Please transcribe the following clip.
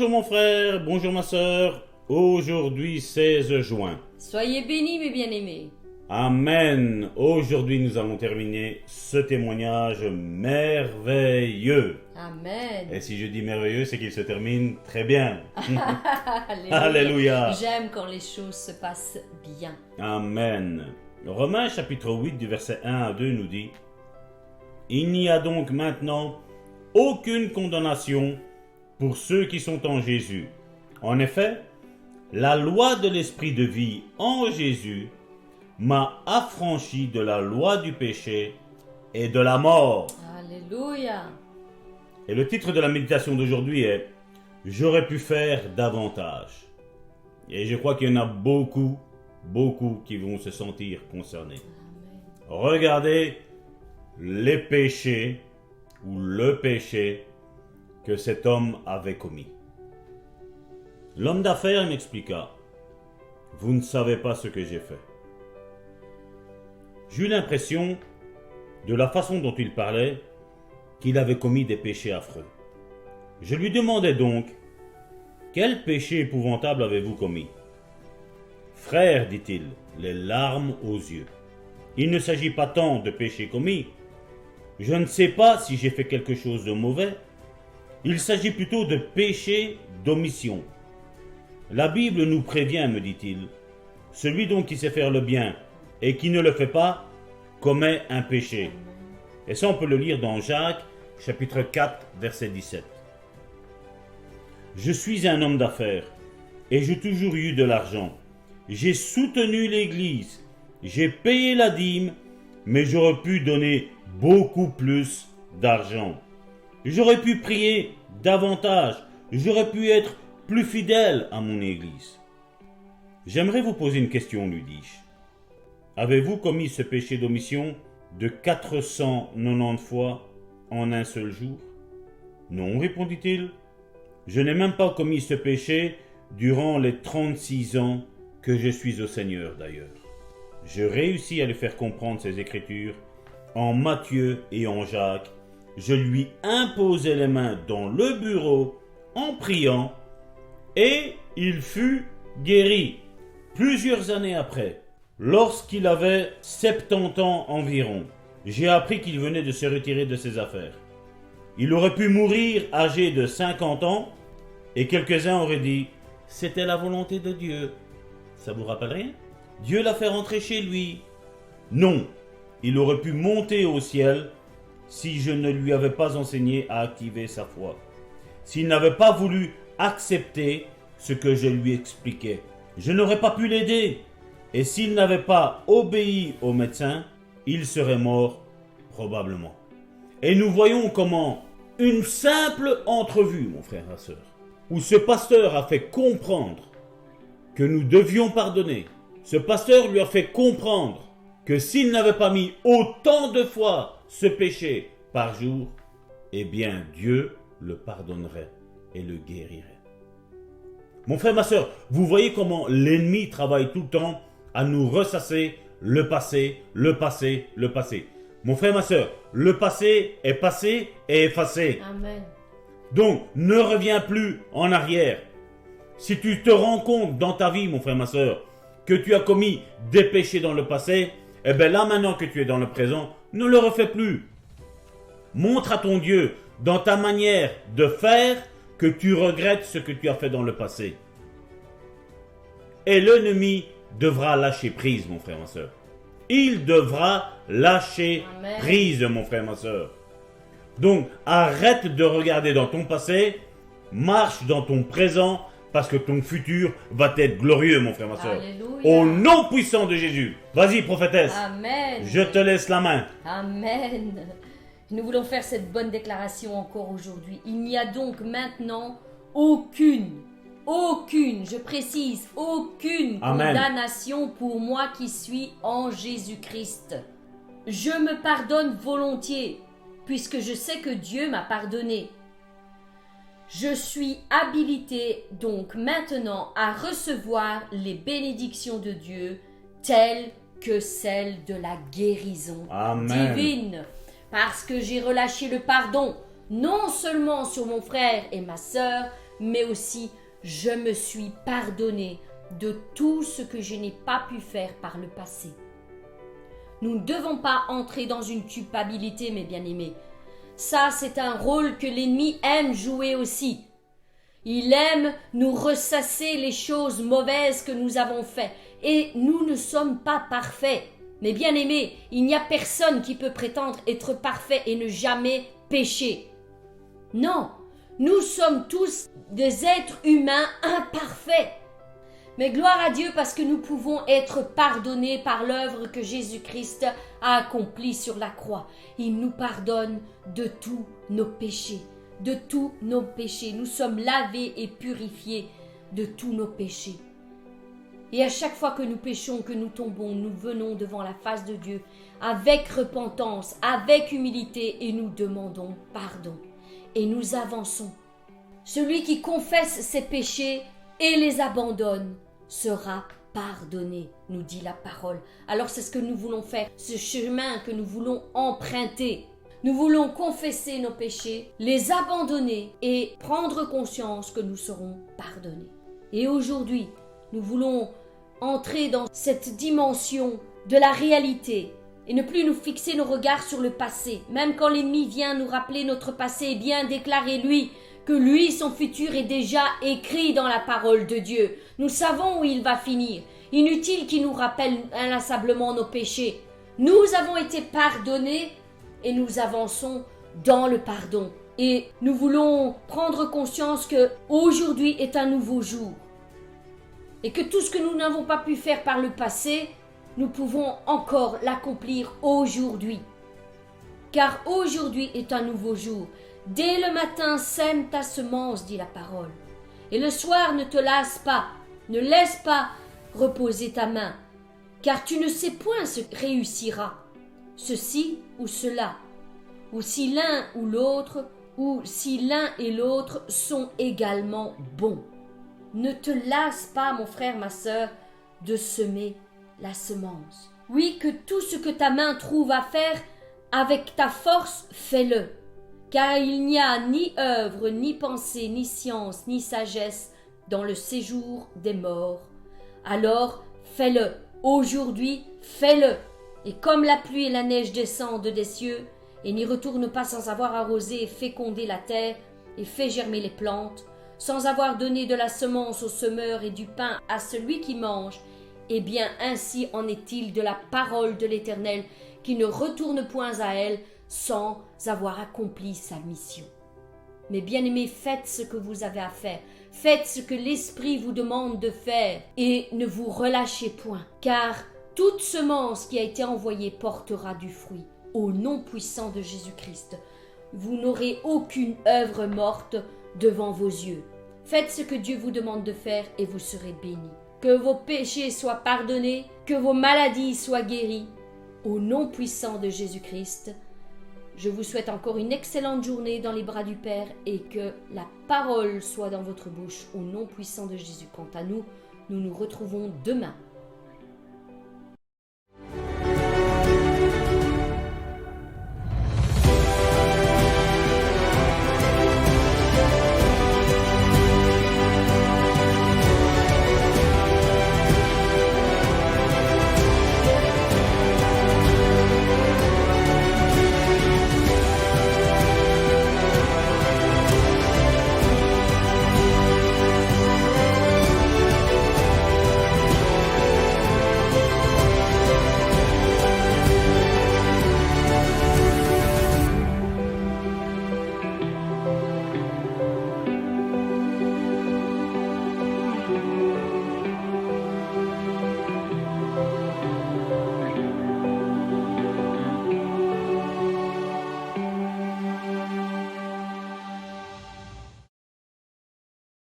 Bonjour mon frère, bonjour ma sœur. Aujourd'hui 16 juin. Soyez bénis mes bien-aimés. Amen. Aujourd'hui nous allons terminer ce témoignage merveilleux. Amen. Et si je dis merveilleux, c'est qu'il se termine très bien. Alléluia. Alléluia. J'aime quand les choses se passent bien. Amen. Romains chapitre 8 du verset 1 à 2 nous dit: Il n'y a donc maintenant aucune condamnation pour ceux qui sont en Jésus. En effet, la loi de l'esprit de vie en Jésus m'a affranchi de la loi du péché et de la mort. Alléluia. Et le titre de la méditation d'aujourd'hui est « J'aurais pu faire davantage ». Et je crois qu'il y en a beaucoup qui vont se sentir concernés. Amen. Regardez les péchés ou le péché que cet homme avait commis. L'homme d'affaires m'expliqua: « Vous ne savez pas ce que j'ai fait. » J'eus l'impression, de la façon dont il parlait, qu'il avait commis des péchés affreux. Je lui demandai donc: « Quel péché épouvantable avez-vous commis ?»« Frère, dit-il, les larmes aux yeux. Il ne s'agit pas tant de péchés commis. Je ne sais pas si j'ai fait quelque chose de mauvais. Il s'agit plutôt de péché d'omission. La Bible nous prévient, me dit-il. Celui donc qui sait faire le bien et qui ne le fait pas commet un péché. Et ça, on peut le lire dans Jacques, chapitre 4, verset 17. Je suis un homme d'affaires et j'ai toujours eu de l'argent. J'ai soutenu l'Église, j'ai payé la dîme, mais j'aurais pu donner beaucoup plus d'argent. J'aurais pu prier davantage, j'aurais pu être plus fidèle à mon Église. J'aimerais vous poser une question, lui dis-je. Avez-vous commis ce péché d'omission de 490 fois en un seul jour? Non, répondit-il. Je n'ai même pas commis ce péché durant les 36 ans que je suis au Seigneur d'ailleurs. Je réussis à lui faire comprendre ces Écritures en Matthieu et en Jacques. Je lui imposai les mains dans le bureau en priant et il fut guéri. Plusieurs années après, lorsqu'il avait 70 ans environ, j'ai appris qu'il venait de se retirer de ses affaires. Il aurait pu mourir âgé de 50 ans et quelques-uns auraient dit « C'était la volonté de Dieu ». Ça vous rappelle rien? Dieu l'a fait rentrer chez lui. Non, il aurait pu monter au ciel si je ne lui avais pas enseigné à activer sa foi. S'il n'avait pas voulu accepter ce que je lui expliquais, je n'aurais pas pu l'aider. Et s'il n'avait pas obéi au médecin, il serait mort probablement. Et nous voyons comment une simple entrevue, mon frère et sœur, où ce pasteur a fait comprendre que nous devions pardonner, ce pasteur lui a fait comprendre que s'il n'avait pas mis autant de fois ce péché par jour, eh bien Dieu le pardonnerait et le guérirait. Mon frère, ma sœur, vous voyez comment l'ennemi travaille tout le temps à nous ressasser le passé, le passé, le passé. Mon frère, ma sœur, le passé est passé et effacé. Amen. Donc, ne reviens plus en arrière. Si tu te rends compte dans ta vie, mon frère, ma sœur, que tu as commis des péchés dans le passé, eh bien là, maintenant que tu es dans le présent, ne le refais plus. Montre à ton Dieu, dans ta manière de faire, que tu regrettes ce que tu as fait dans le passé. Et l'ennemi devra lâcher prise, mon frère, ma sœur. Il devra lâcher Amen. prise, mon frère, ma sœur. Donc, arrête de regarder dans ton passé, marche dans ton présent, parce que ton futur va être glorieux, mon frère, ma sœur. Alléluia. Au nom puissant de Jésus. Vas-y, prophétesse. Amen. Je te laisse la main. Amen. Nous voulons faire cette bonne déclaration encore aujourd'hui. Il n'y a donc maintenant aucune, je précise, aucune Amen. condamnation pour moi qui suis en Jésus-Christ. Je me pardonne volontiers, puisque je sais que Dieu m'a pardonné. Je suis habilité donc maintenant à recevoir les bénédictions de Dieu telles que celles de la guérison Amen. divine. Parce que j'ai relâché le pardon, non seulement sur mon frère et ma sœur, mais aussi je me suis pardonné de tout ce que je n'ai pas pu faire par le passé. Nous ne devons pas entrer dans une culpabilité, mes bien-aimés. Ça, c'est un rôle que l'ennemi aime jouer aussi. Il aime nous ressasser les choses mauvaises que nous avons faites. Et nous ne sommes pas parfaits. Mais bien-aimés, il n'y a personne qui peut prétendre être parfait et ne jamais pécher. Non, nous sommes tous des êtres humains imparfaits. Mais gloire à Dieu parce que nous pouvons être pardonnés par l'œuvre que Jésus-Christ a accomplie sur la croix. Il nous pardonne de tous nos péchés. De tous nos péchés. Nous sommes lavés et purifiés de tous nos péchés. Et à chaque fois que nous péchons, que nous tombons, nous venons devant la face de Dieu avec repentance, avec humilité et nous demandons pardon. Et nous avançons. Celui qui confesse ses péchés et les abandonne sera pardonné, nous dit la parole. Alors c'est ce que nous voulons faire, ce chemin que nous voulons emprunter. Nous voulons confesser nos péchés, les abandonner et prendre conscience que nous serons pardonnés. Et aujourd'hui, nous voulons entrer dans cette dimension de la réalité et ne plus nous fixer nos regards sur le passé. Même quand l'ennemi vient nous rappeler notre passé, eh bien déclarer lui que lui, son futur est déjà écrit dans la parole de Dieu. Nous savons où il va finir. Inutile qu'il nous rappelle inlassablement nos péchés. Nous avons été pardonnés et nous avançons dans le pardon. Et nous voulons prendre conscience que aujourd'hui est un nouveau jour. Et que tout ce que nous n'avons pas pu faire par le passé, nous pouvons encore l'accomplir aujourd'hui. Car aujourd'hui est un nouveau jour. Dès le matin, sème ta semence, dit la parole. Et le soir, ne te lasse pas, ne laisse pas reposer ta main, car tu ne sais point ce qui réussira, ceci ou cela, ou si l'un ou l'autre, ou si l'un et l'autre sont également bons. Ne te lasse pas, mon frère, ma sœur, de semer la semence. Oui, que tout ce que ta main trouve à faire avec ta force, fais-le. Car il n'y a ni œuvre, ni pensée, ni science, ni sagesse dans le séjour des morts. Alors fais-le. Aujourd'hui, fais-le. Et comme la pluie et la neige descendent des cieux, et n'y retournent pas sans avoir arrosé et fécondé la terre, et fait germer les plantes, sans avoir donné de la semence au semeur et du pain à celui qui mange, eh bien ainsi en est-il de la parole de l'Éternel, qui ne retourne point à elle, sans avoir accompli sa mission. Mais bien-aimés, faites ce que vous avez à faire. Faites ce que l'Esprit vous demande de faire et ne vous relâchez point. Car toute semence qui a été envoyée portera du fruit. Au nom puissant de Jésus-Christ, vous n'aurez aucune œuvre morte devant vos yeux. Faites ce que Dieu vous demande de faire et vous serez bénis. Que vos péchés soient pardonnés, que vos maladies soient guéries. Au nom puissant de Jésus-Christ, je vous souhaite encore une excellente journée dans les bras du Père et que la parole soit dans votre bouche au nom puissant de Jésus. Quant à nous, nous nous retrouvons demain.